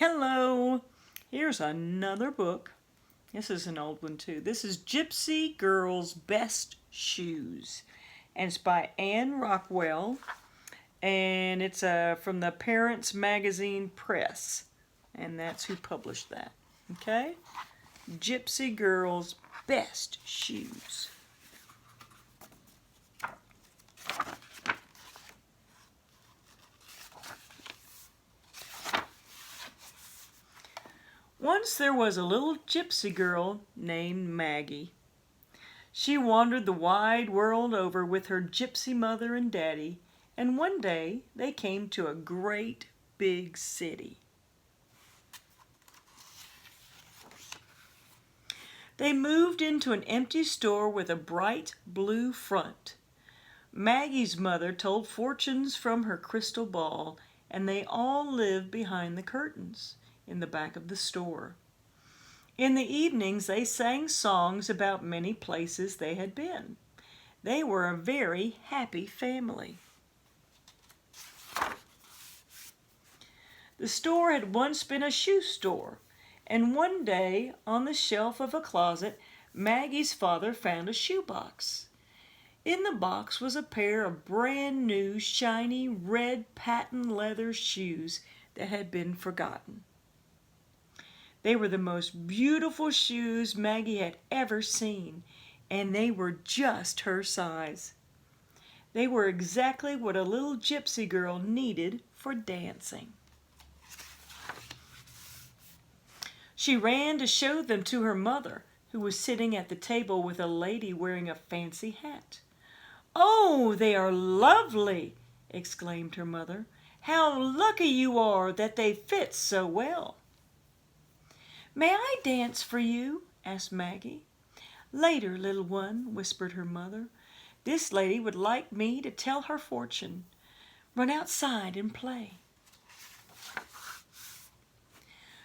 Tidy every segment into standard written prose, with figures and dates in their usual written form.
Hello! Here's another book. This is an old one too. This is Gypsy Girl's Best Shoes. And it's by Anne Rockwell. And it's from the Parents Magazine Press. And that's who published that. Okay? Gypsy Girl's Best Shoes. Once there was a little gypsy girl named Maggie. She wandered the wide world over with her gypsy mother and daddy, and one day they came to a great big city. They moved into an empty store with a bright blue front. Maggie's mother told fortunes from her crystal ball, and they all lived behind the curtains in the back of the store. In the evenings, they sang songs about many places they had been. They were a very happy family. The store had once been a shoe store, and one day, on the shelf of a closet, Maggie's father found a shoebox. In the box was a pair of brand new, shiny, red patent leather shoes that had been forgotten. They were the most beautiful shoes Maggie had ever seen, and they were just her size. They were exactly what a little gypsy girl needed for dancing. She ran to show them to her mother, who was sitting at the table with a lady wearing a fancy hat. "Oh, they are lovely!" exclaimed her mother. "How lucky you are that they fit so well." "May I dance for you?" asked Maggie. "Later, little one," whispered her mother. "This lady would like me to tell her fortune. Run outside and play."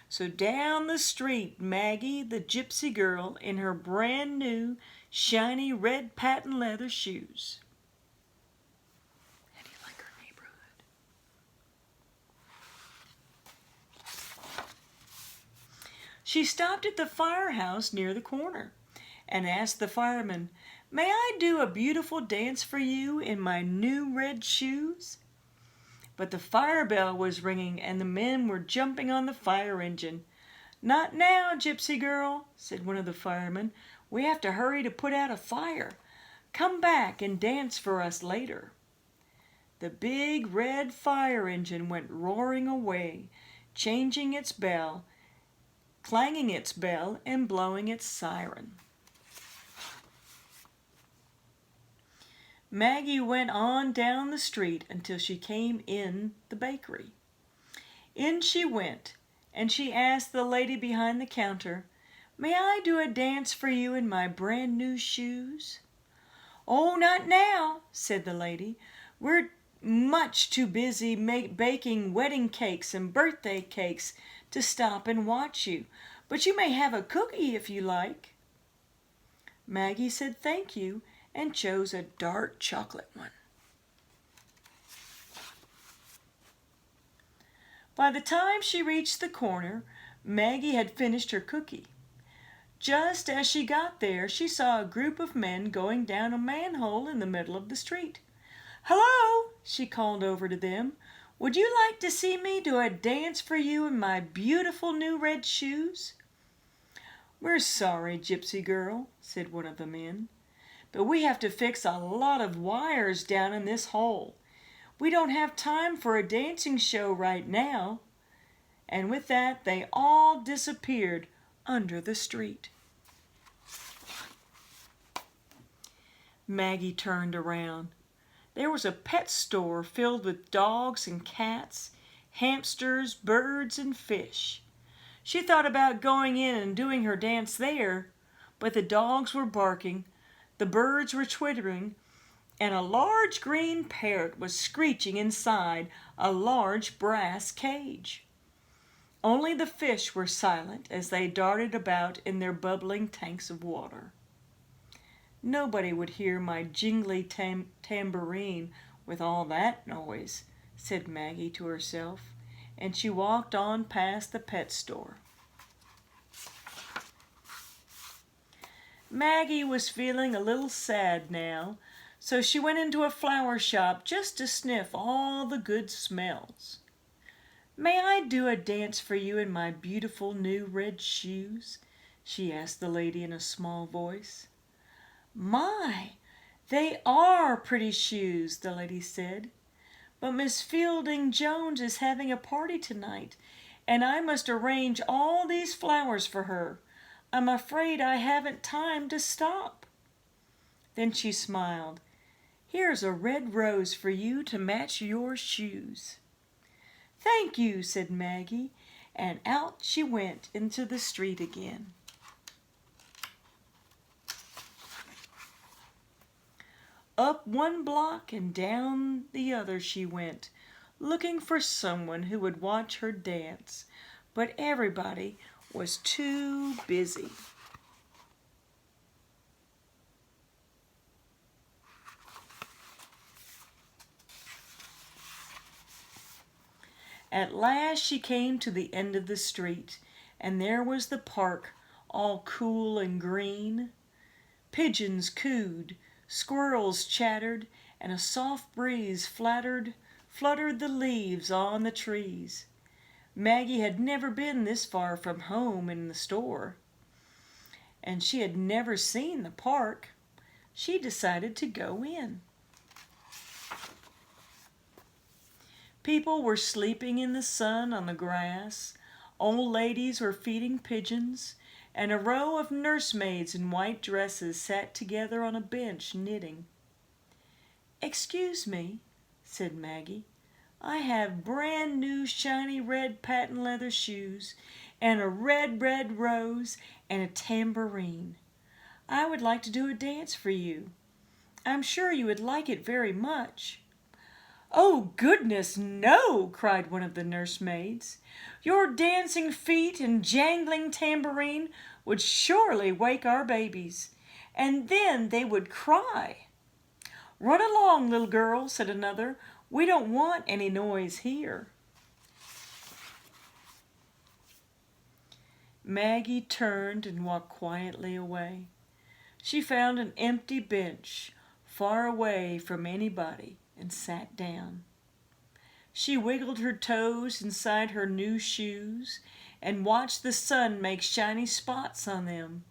So down the street Maggie, the gypsy girl, in her brand new, shiny red patent leather shoes. How do you like her neighborhood? She stopped at the firehouse near the corner and asked the fireman, "May I do a beautiful dance for you in my new red shoes?" But the fire bell was ringing and the men were jumping on the fire engine. "Not now, gypsy girl," said one of the firemen. "We have to hurry to put out a fire. Come back and dance for us later." The big red fire engine went roaring away, changing its bell, clanging its bell, and blowing its siren. Maggie went on down the street until she came in the bakery. In she went, and she asked the lady behind the counter, "May I do a dance for you in my brand new shoes?" "Oh, not now," said the lady. "We're much too busy baking wedding cakes and birthday cakes to stop and watch you, but you may have a cookie if you like." Maggie said thank you and chose a dark chocolate one. By the time she reached the corner, Maggie had finished her cookie. Just as she got there, she saw a group of men going down a manhole in the middle of the street. "Hello," she called over to them. "Would you like to see me do a dance for you in my beautiful new red shoes?" "We're sorry, gypsy girl," said one of the men, "but we have to fix a lot of wires down in this hole. We don't have time for a dancing show right now." And with that, they all disappeared under the street. Maggie turned around. There was a pet store filled with dogs and cats, hamsters, birds, and fish. She thought about going in and doing her dance there, but the dogs were barking, the birds were twittering, and a large green parrot was screeching inside a large brass cage. Only the fish were silent as they darted about in their bubbling tanks of water. "Nobody would hear my jingly tambourine with all that noise," said Maggie to herself, and she walked on past the pet store. Maggie was feeling a little sad now, so she went into a flower shop just to sniff all the good smells. "May I do a dance for you in my beautiful new red shoes?" she asked the lady in a small voice. "My, they are pretty shoes," the lady said. "But Miss Fielding Jones is having a party tonight, and I must arrange all these flowers for her. I'm afraid I haven't time to stop." Then she smiled. "Here's a red rose for you to match your shoes." "Thank you," said Maggie, and out she went into the street again. Up one block and down the other she went, looking for someone who would watch her dance, but everybody was too busy. At last she came to the end of the street, and there was the park, all cool and green. Pigeons cooed, squirrels chattered, and a soft breeze fluttered the leaves on the trees. Maggie had never been this far from home in the store, and she had never seen the park. She decided to go in. People were sleeping in the sun on the grass, old ladies were feeding pigeons, and a row of nursemaids in white dresses sat together on a bench knitting. "Excuse me," said Maggie. "I have brand new shiny red patent leather shoes and a red rose and a tambourine. I would like to do a dance for you. I'm sure you would like it very much." "Oh, goodness, no!" cried one of the nursemaids. "Your dancing feet and jangling tambourine would surely wake our babies, and then they would cry." "Run along, little girl," said another. "We don't want any noise here." Maggie turned and walked quietly away. She found an empty bench, far away from anybody, and sat down. She wiggled her toes inside her new shoes and watched the sun make shiny spots on them.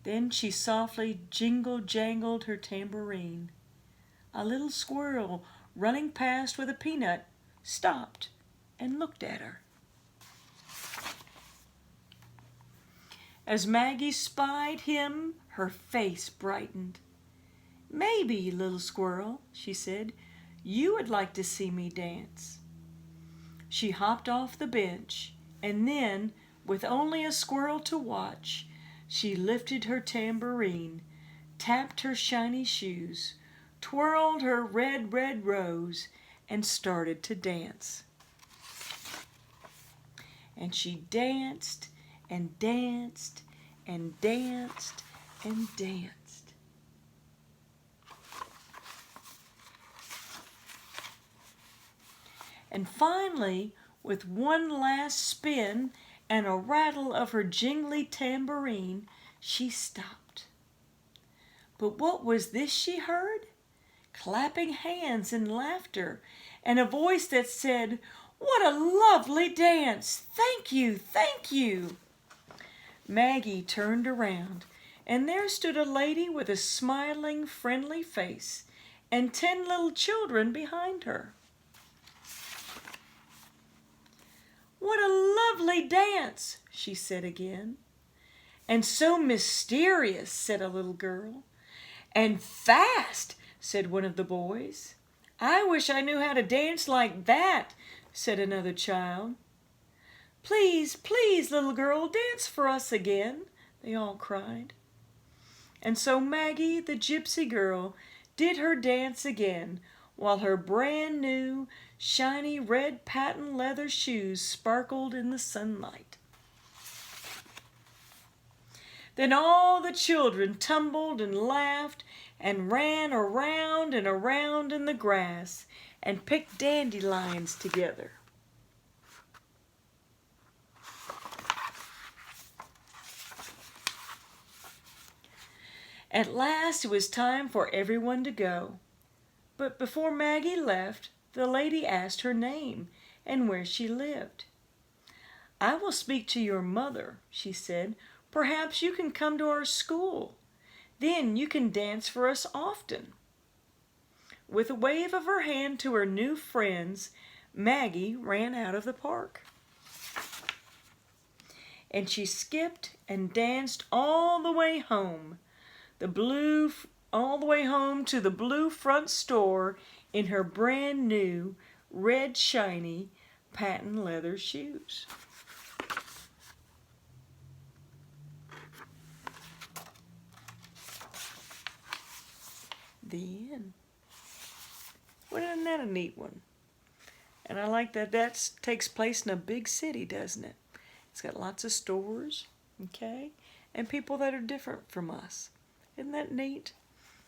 Then she softly jingle-jangled her tambourine. A little squirrel running past with a peanut stopped and looked at her. As Maggie spied him, her face brightened. "Maybe, little squirrel," she said, "you would like to see me dance." She hopped off the bench, and then, with only a squirrel to watch, she lifted her tambourine, tapped her shiny shoes, twirled her red rose, and started to dance. And she danced and danced and danced and danced. And finally, with one last spin and a rattle of her jingly tambourine, she stopped. But what was this she heard? Clapping hands and laughter, and a voice that said, "What a lovely dance! Thank you, thank you!" Maggie turned around, and there stood a lady with a smiling, friendly face, and 10 little children behind her. "What a lovely dance!" she said again. "And so mysterious," said a little girl. "And fast," said one of the boys. "I wish I knew how to dance like that," said another child. "Please, please, little girl, dance for us again," they all cried. And so Maggie, the gypsy girl, did her dance again, while her brand new, shiny red patent leather shoes sparkled in the sunlight. Then all the children tumbled and laughed and ran around and around in the grass and picked dandelions together. At last it was time for everyone to go. But before Maggie left, the lady asked her name and where she lived. "I will speak to your mother," she said. "Perhaps you can come to our school. Then you can dance for us often." With a wave of her hand to her new friends, Maggie ran out of the park. And she skipped and danced all the way home, all the way home to the blue front store in her brand new, red shiny, patent leather shoes. The end. Well, isn't that a neat one? And I like that takes place in a big city, doesn't it? It's got lots of stores, okay, and people that are different from us. Isn't that neat?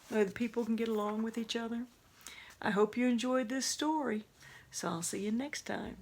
The people can get along with each other. I hope you enjoyed this story, so I'll see you next time.